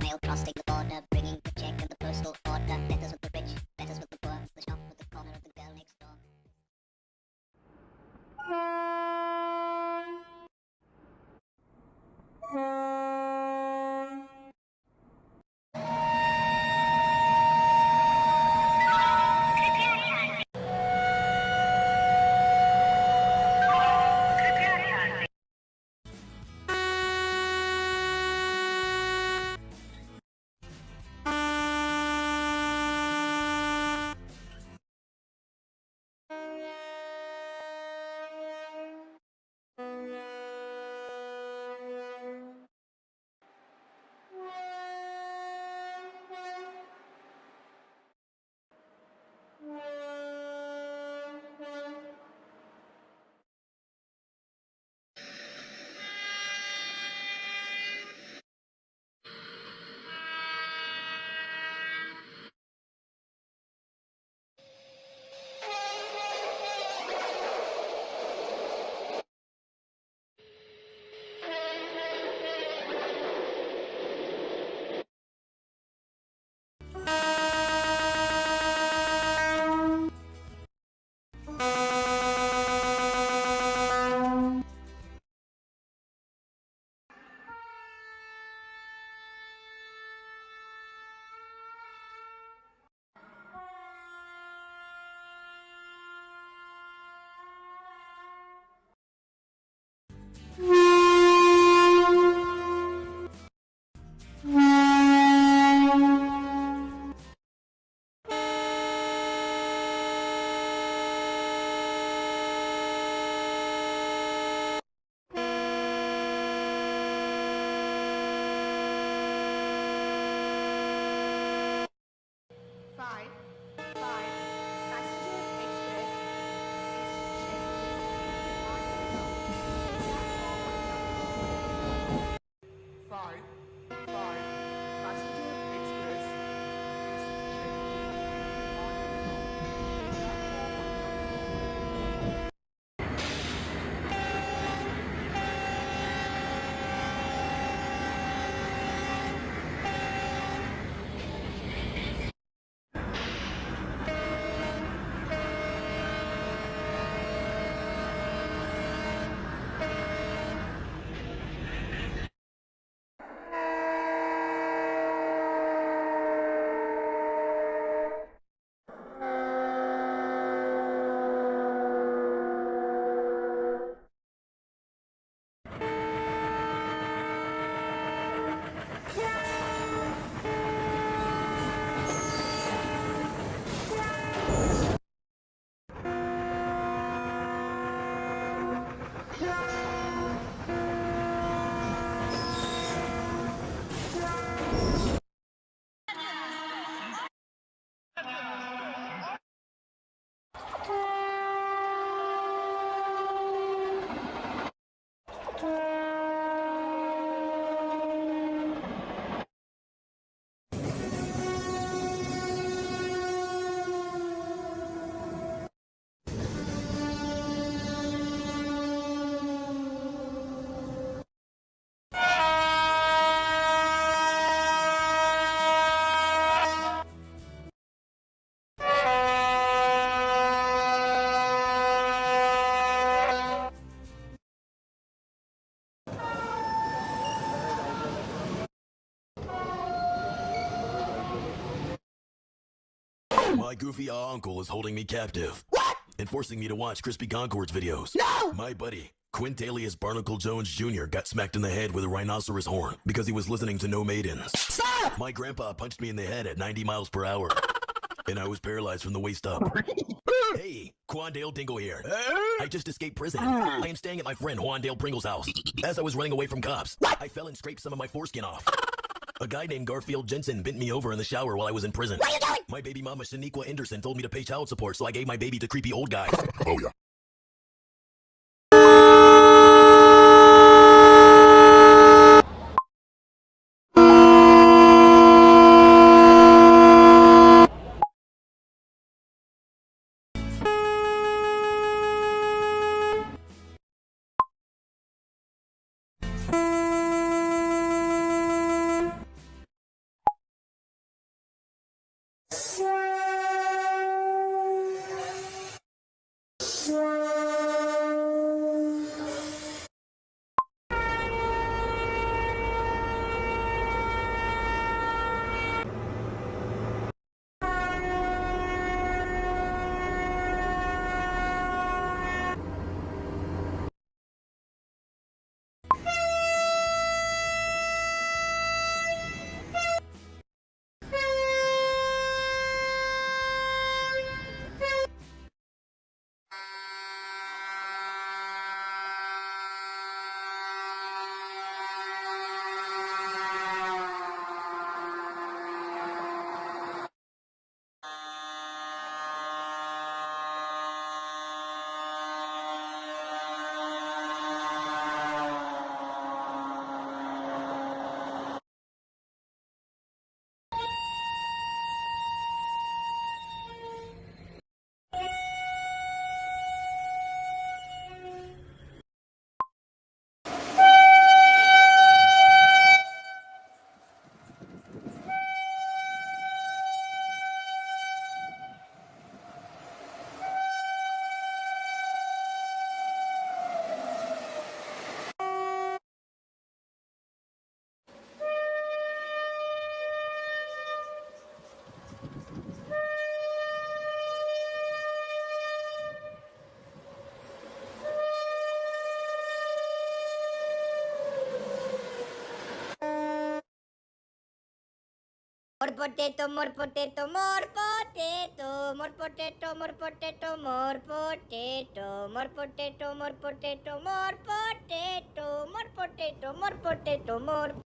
mail crossing the border, bringing the check and the postal order. Letters with the rich, letters with the poor, the shop with the corner of the girl next door. My goofy uncle is holding me captive. What? And forcing me to watch Crispy Concord's videos. No! My buddy, Quintalius Barnacle Jones Jr. got smacked in the head with a rhinoceros horn because he was listening to No Maidens. Stop! My grandpa punched me in the head at 90 miles per hour. And I was paralyzed from the waist up. Hey, Quandale Dingle here. I just escaped prison. I am staying at my friend Juandale Pringle's house. As I was running away from cops, I fell and scraped some of my foreskin off. A guy named Garfield Jensen bent me over in the shower while I was in prison. What are you doing? My baby mama Shaniqua Anderson told me to pay child support, so I gave my baby to creepy old guy. Oh yeah. More potato, more potato, more potato, more potato, more potato, more potato, more potato, more potato, more potato, more potato, more potato, more